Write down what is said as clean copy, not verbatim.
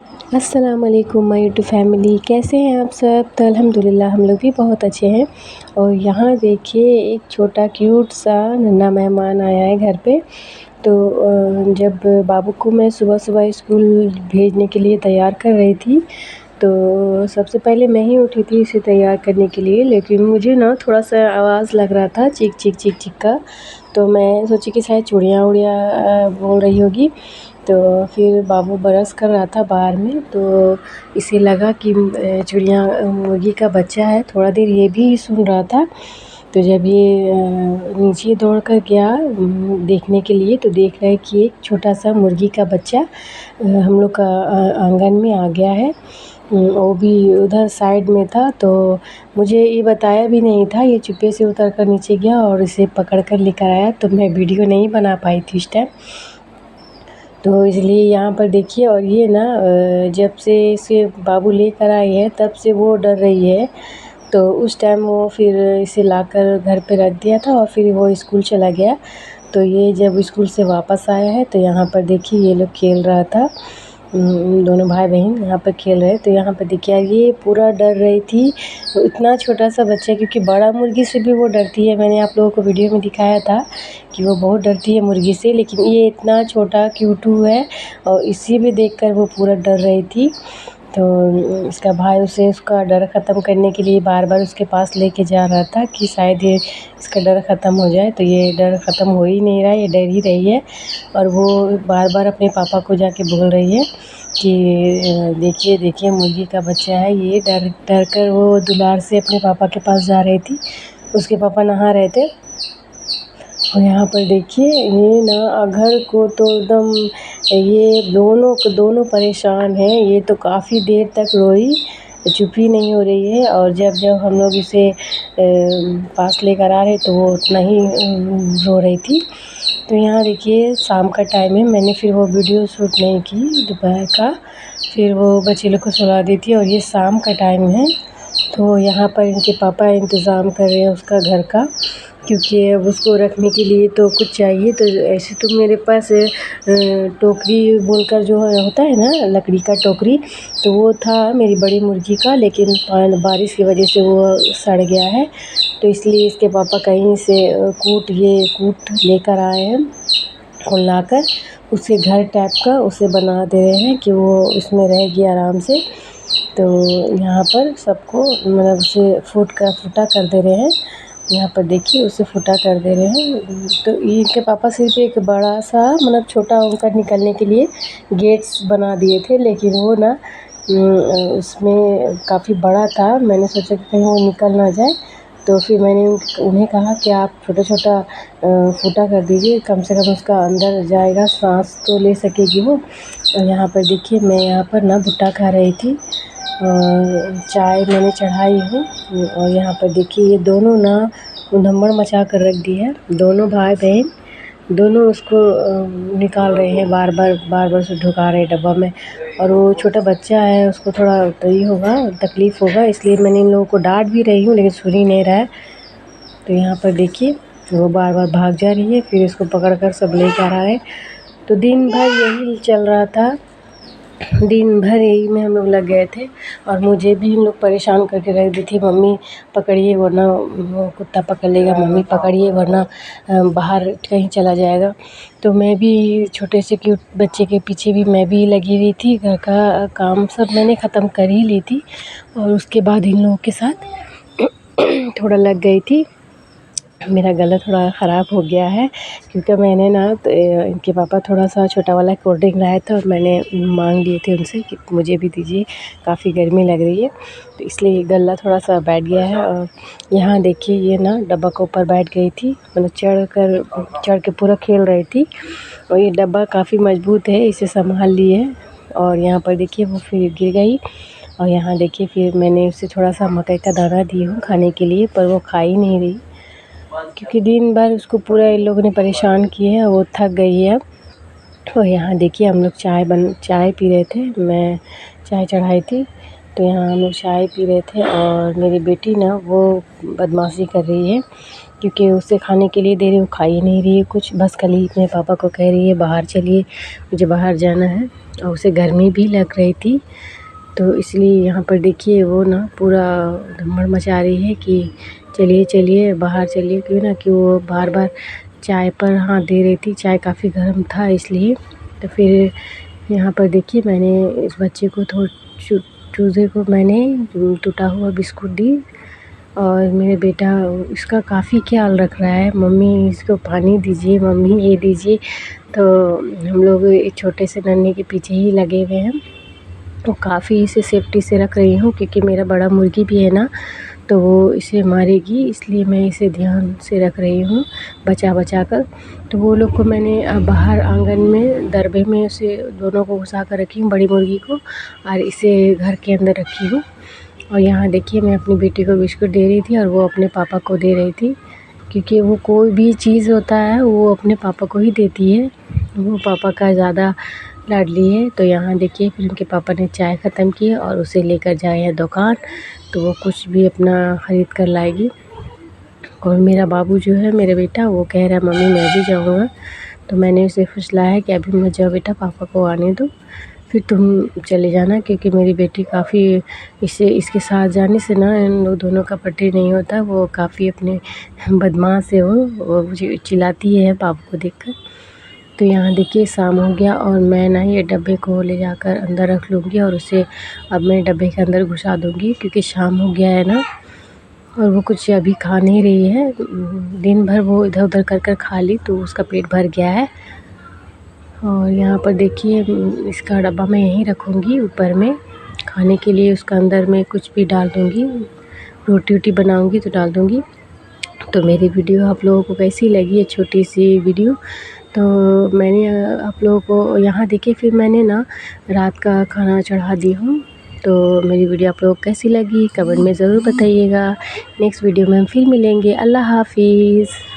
अस्सलाम वालेकुम my YouTube family, कैसे हैं आप सब? तो अल्हम्दुलिल्लाह हम लोग भी बहुत अच्छे हैं। और यहाँ देखिए एक छोटा क्यूट सा नन्हा मेहमान आया है घर पे। तो जब बाबू को मैं सुबह-सुबह स्कूल भेजने के लिए तैयार कर रही थी, तो सबसे पहले मैं ही उठी थी इसे तैयार करने के लिए, लेकिन मुझे ना थोड़ा-सा आवाज़ लग रहा था चीख, चीख, चीख, चीख का। तो मैं सोची कि शायद चूड़ियाँ-वुड़ियाँ बोल रही होगी। तो फिर बाबू ब्रश कर रहा था बाहर में, तो इसे लगा कि चिड़िया मुर्गी का बच्चा है। थोड़ा देर ये भी सुन रहा था। तो जब ये नीचे दौड़ कर गया देखने के लिए, तो देख रहा है कि एक छोटा-सा मुर्गी का बच्चा हम लोग का आंगन में आ गया है। वो भी उधर साइड में था, तो मुझे ये बताया भी नहीं था। ये चुपके से उतर कर नीचे गया और इसे पकड़ कर लेकर आया। तो मैं वीडियो नहीं बना पाई थी उस टाइम। तो इसलिए यहाँ पर देखिए, और ये ना जब से इसे बाबू लेकर आई है तब से वो डर रही है। तो उस टाइम वो फिर इसे लाकर घर पे रख दिया था और फिर वो स्कूल चला गया। तो ये जब स्कूल से वापस आया है, तो यहाँ पर देखिए ये लोग खेल रहा था। दोनों भाई-बहन यहाँ पर खेल रहे हैं। तो यहाँ पर देखिए ये पूरा डर रही थी। इतना छोटा-सा बच्चा, क्योंकि बड़ा मुर्गी से भी वो डरती है। मैंने आप लोगों को वीडियो में दिखाया था कि वो बहुत डरती है मुर्गी से, लेकिन ये इतना छोटा क्यूटू है और इसे भी देखकर वो पूरा डर रही थी। तो इसका भाई उसे उसका डर ख़त्म करने के लिए बार-बार उसके पास लेके जा रहा था कि शायद ये इसका डर ख़त्म हो जाए। तो ये डर ख़त्म हो ही नहीं रहा है, ये डर ही रही है। और वो बार-बार अपने पापा को जाके बोल रही है कि देखिए, देखिए मुर्गी का बच्चा है ये। डर डर कर वो दुलार से अपने पापा के पास जा रही थी। उसके पापा नहा रहे थे। और यहाँ पर देखिए ये ना घर को तो एकदम, ये दोनों परेशान हैं। ये तो काफ़ी देर तक रोई, चुप ही नहीं हो रही है। और जब हम लोग इसे पास लेकर आ रहे, तो वो उतना ही रो रही थी। तो यहाँ देखिए शाम का टाइम है। मैंने फिर वो वीडियो शूट नहीं की दोपहर का, फिर वो बच्चे लोग को सुला दी थी और ये शाम का टाइम है। तो यहाँ पर इनके पापा इंतज़ाम कर रहे हैं उसका घर का, क्योंकि अब उसको रखने के लिए तो कुछ चाहिए। तो ऐसे तो मेरे पास टोकरी बोलकर जो होता है ना, लकड़ी का टोकरी, तो वो था मेरी बड़ी मुर्गी का, लेकिन बारिश की वजह से वो सड़ गया है। तो इसलिए इसके पापा कहीं से कूट लेकर आए हैं और लाकर उसे घर टाइप का उसे बना दे रहे हैं कि वो उसमें रहेगी आराम से। तो यहाँ पर सबको मतलब उसे फूटा कर दे रहे हैं। यहाँ पर देखिए उसे फूटा कर दे रहे हैं। तो इनके पापा सिर्फ एक बड़ा सा मतलब छोटा उनका निकलने के लिए गेट्स बना दिए थे, लेकिन वो ना उसमें काफ़ी बड़ा था। मैंने सोचा कि कहीं वो निकल ना जाए। तो फिर मैंने उन्हें कहा कि आप छोटा-छोटा फूटा कर दीजिए, कम से कम उसका अंदर जाएगा, साँस तो ले सकेगी वो। और यहाँ पर देखिए मैं यहाँ पर ना भुट्टा खा रही थी और चाय मैंने चढ़ाई हूँ। और यहाँ पर देखिए ये दोनों ना उधमड़ मचा कर रख दी है। दोनों भाई-बहन दोनों उसको निकाल रहे हैं, बार-बार उसे ढुका रहे हैं डब्बा में। और वो छोटा बच्चा है, उसको थोड़ा तो ये होगा, तकलीफ़ होगा, इसलिए मैंने इन लोगों को डाँट भी रही हूँ, लेकिन सुन ही नहीं रहा है। तो यहाँ पर देखिए वो बार-बार भाग जा रही है, फिर इसको पकड़ कर सब लेकर आ रहे हैं। तो दिन भर यही चल रहा था। दिन भर यही में हम लोग लग गए थे और मुझे भी इन लोग परेशान करके रख दी थी। मम्मी पकड़िए वरना वो कुत्ता पकड़ लेगा, मम्मी पकड़िए वरना बाहर कहीं चला जाएगा। तो मैं भी छोटे से क्यूट बच्चे के पीछे भी मैं भी लगी हुई थी। घर का काम सब मैंने ख़त्म कर ही ली थी और उसके बाद इन लोगों के साथ थोड़ा लग गई थी। मेरा गला थोड़ा ख़राब हो गया है, क्योंकि मैंने ना तो इनके पापा थोड़ा-सा छोटा वाला कोल्ड ड्रिंक लाए थे और मैंने माँग लिए थे उनसे कि मुझे भी दीजिए, काफ़ी गर्मी लग रही है। तो इसलिए गला थोड़ा-सा बैठ गया है। और यहाँ देखिए ये ना डब्बा के ऊपर बैठ गई थी, मतलब चढ़ के पूरा खेल रही थी। और ये डब्बा काफ़ी मज़बूत है, इसे संभाल ली है। और यहाँ पर देखिए वो फिर गिर गई। और यहाँ देखिए फिर मैंने उसे थोड़ा-सा मकई का दाना दी हूँ खाने के लिए, पर वो खा ही नहीं रही, क्योंकि दिन भर उसको पूरा इन लोगों ने परेशान किए हैं, वो थक गई है अब। और यहाँ देखिए हम लोग चाय पी रहे थे, मैं चाय चढ़ाई थी। तो यहाँ हम लोग चाय पी रहे थे और मेरी बेटी ना वो बदमाशी कर रही है क्योंकि उसे खाने के लिए दे रही हूँ, खा ही नहीं रही है कुछ, बस खाली अपने पापा को कह रही है बाहर चलिए, मुझे बाहर जाना है। और उसे गर्मी भी लग रही थी, तो इसलिए यहाँ पर देखिए वो ना पूरा धम्मड़ मचा रही है कि चलिए चलिए बाहर चलिए, क्यों ना कि वो बार बार चाय पर हाथ दे रही थी, चाय काफ़ी गर्म था इसलिए। तो फिर यहाँ पर देखिए मैंने इस बच्चे को चूज़े को मैंने टूटा हुआ बिस्कुट दी, और मेरा बेटा इसका काफ़ी ख्याल रख रहा है, मम्मी इसको पानी दीजिए, मम्मी ये दीजिए। तो हम लोग एक छोटे से नन्हे के पीछे ही लगे हुए हैं। तो काफ़ी इसे सेफ्टी से रख रही हूँ, क्योंकि मेरा बड़ा मुर्गी भी है ना, तो वो इसे मारेगी, इसलिए मैं इसे ध्यान से रख रही हूँ बचा कर। तो वो लोग को मैंने बाहर आंगन में दरबे में उसे दोनों को घुसा कर रखी हूँ, बड़ी मुर्गी को, और इसे घर के अंदर रखी हूँ। और यहाँ देखिए मैं अपनी बेटी को बिस्कुट दे रही थी और वो अपने पापा को दे रही थी, क्योंकि वो कोई भी चीज़ होता है वो अपने पापा को ही देती है, वो पापा का ज़्यादा लाडली है। तो यहाँ देखिए फिर उनके पापा ने चाय ख़त्म की और उसे लेकर जाए हैं दुकान, तो वो कुछ भी अपना ख़रीद कर लाएगी। और मेरा बाबू जो है, मेरा बेटा, वो कह रहा है मम्मी मैं भी जाऊँगा। तो मैंने उसे फुसलाया है कि अभी मत जाओ बेटा, पापा को आने दो, फिर तुम चले जाना, क्योंकि मेरी बेटी काफ़ी इसके साथ जाने से ना इन लोग दोनों का पटरी नहीं होता। वो काफ़ी अपने बदमाश है, वो मुझे चिल्लाती है पापा को देखकर। तो यहाँ देखिए शाम हो गया और मैं ना ये डब्बे को ले जाकर अंदर रख लूँगी और उसे अब मैं डब्बे के अंदर घुसा दूँगी, क्योंकि शाम हो गया है ना, और वो कुछ अभी खा नहीं रही है। दिन भर वो इधर उधर कर खा ली, तो उसका पेट भर गया है। और यहाँ पर देखिए इसका डब्बा मैं यहीं रखूँगी ऊपर में, खाने के लिए उसका अंदर में कुछ भी डाल दूँगी, रोटी वोटी बनाऊँगी तो डाल दूँगी। तो मेरी वीडियो आप लोगों को कैसी लगी है, छोटी सी वीडियो, तो मैंने आप लोगों को यहाँ देखिए फिर मैंने ना रात का खाना चढ़ा दी हूँ। तो मेरी वीडियो आप लोगों को कैसी लगी कमेंट में ज़रूर बताइएगा। नेक्स्ट वीडियो में हम फिर मिलेंगे। अल्लाह हाफ़िज़।